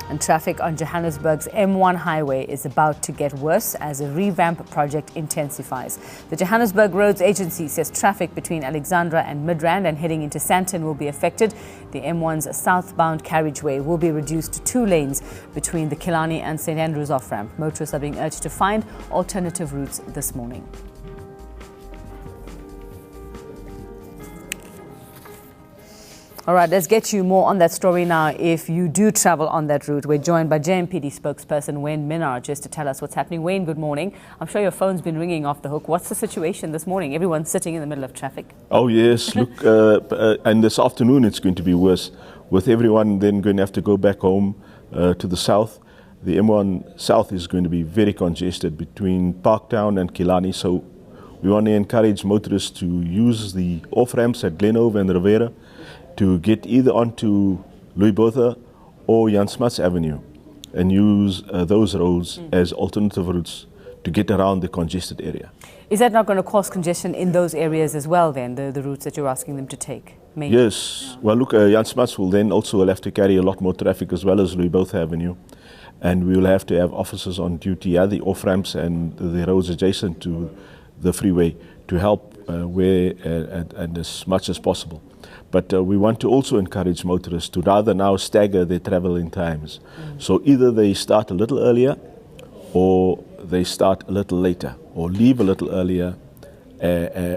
And traffic on Johannesburg's M1 highway is about to get worse as a revamp project intensifies. The Johannesburg Roads Agency says traffic between Alexandra and Midrand and heading into Sandton will be affected. The M1's southbound carriageway will be reduced to 2 lanes between the Killarney and St Andrews off-ramp. Motorists are being urged to find alternative routes this morning. All right, let's get you more on that story now. If you do travel on that route, we're joined by JMPD spokesperson Wayne Minnaar just to tell us what's happening. Wayne, good morning. I'm sure your phone's been ringing off the hook. What's the situation this morning? Everyone's sitting in the middle of traffic. Oh, yes. Look, and this afternoon it's going to be worse, with everyone then going to have to go back home to the south. The M1 South is going to be very congested between Parktown and Killarney. So we want to encourage motorists to use the off-ramps at Glenove and Rivera to get either onto Louis Botha or Jan Smuts Avenue and use those roads as alternative routes to get around the congested area. Is that not going to cause congestion in those areas as well then, the routes that you're asking them to take? Maybe? Yes. Well, look, Jan Smuts will then also have to carry a lot more traffic as well as Louis Botha Avenue. And we will have to have officers on duty at the off-ramps and the roads adjacent to the freeway to help where and as much as possible. But we want to also encourage motorists to rather now stagger their traveling times. So either they start a little earlier or they start a little later, or leave a little earlier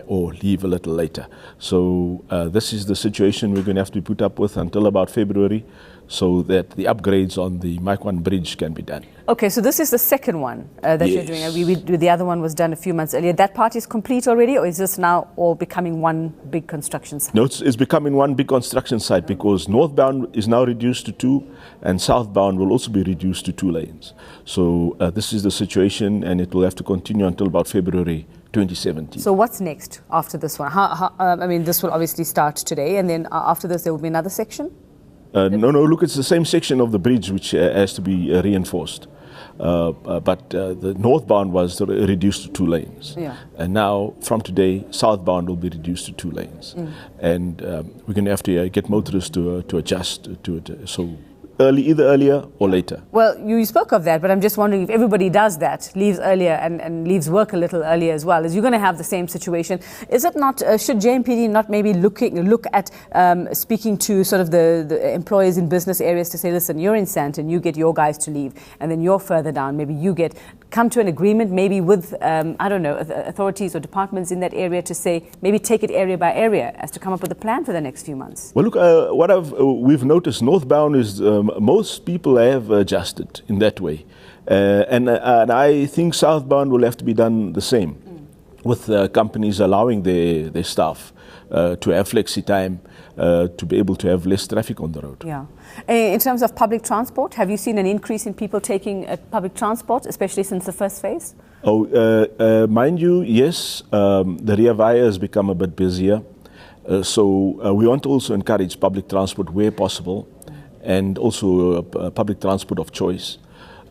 or leave a little later. So this is the situation we're going to have to put up with until about February, so that the upgrades on the Mike 1 bridge can be done. Okay, so this is the second one that you're doing. The other one was done a few months earlier. That part is complete already, or is this now all becoming one big construction site? No, it's becoming one big construction site because northbound is now reduced to 2 and southbound will also be reduced to 2 lanes. So this is the situation, and it will have to continue until about February 2017. So what's next after this one? I mean, this will obviously start today, and then after this there will be another section? No, look, it's the same section of the bridge which has to be reinforced. But the northbound was reduced to 2 lanes. Yeah. And now, from today, southbound will be reduced to 2 lanes. And we're going to have to get motorists to adjust to it. So either earlier or later. Well, you spoke of that, but I'm just wondering if everybody does that, leaves earlier and leaves work a little earlier as well, is you're going to have the same situation. Is it not, should JMPD not maybe look at speaking to sort of the employers in business areas to say, listen, you're in Sandton, you get your guys to leave, and then you're further down, maybe come to an agreement maybe with, I don't know, authorities or departments in that area to say, maybe take it area by area as to come up with a plan for the next few months? Well, look, we've noticed northbound is, most people have adjusted in that way. And I think southbound will have to be done the same, with companies allowing their staff to have flexi time, to be able to have less traffic on the road. Yeah. In terms of public transport, have you seen an increase in people taking public transport, especially since the first phase? Oh, mind you, yes, the Ria Vaya has become a bit busier. So we want to also encourage public transport where possible, and also public transport of choice.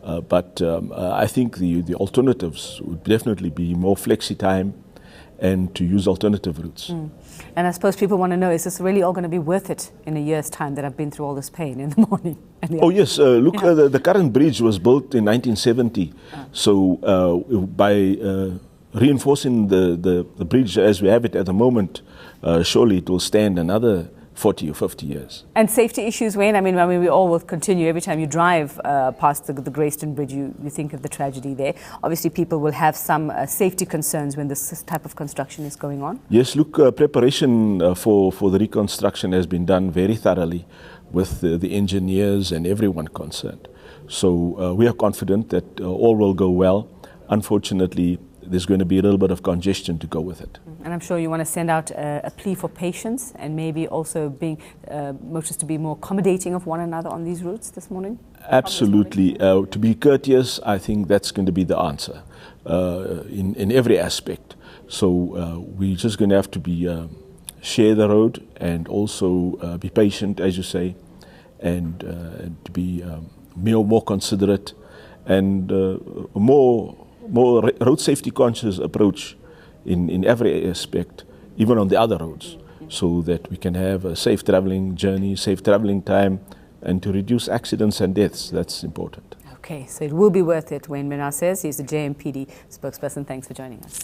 But I think the alternatives would definitely be more flexi time and to use alternative routes. And I suppose people want to know, is this really all going to be worth it in a year's time that I've been through all this pain in the morning? Oh yes, look, the current bridge was built in 1970. So by reinforcing the bridge as we have it at the moment, surely it will stand another 40 or 50 years. And safety issues, Wayne? I mean, we all will continue. Every time you drive past the Greyston Bridge, you think of the tragedy there. Obviously, people will have some safety concerns when this type of construction is going on. Yes, look, preparation for the reconstruction has been done very thoroughly with the engineers and everyone concerned. So we are confident that all will go well. Unfortunately, there's going to be a little bit of congestion to go with it. And I'm sure you want to send out a plea for patience and maybe also being motorists to be more accommodating of one another on these routes this morning? Absolutely. To be courteous, I think that's going to be the answer in every aspect. So we're just going to have to share the road and also be patient, as you say, and to be more considerate and more road safety conscious approach in every aspect, even on the other roads, so that we can have a safe traveling journey, safe traveling time and to reduce accidents and deaths. That's important. Okay, so it will be worth it, Wayne Minnaar says. He's the JMPD spokesperson. Thanks for joining us.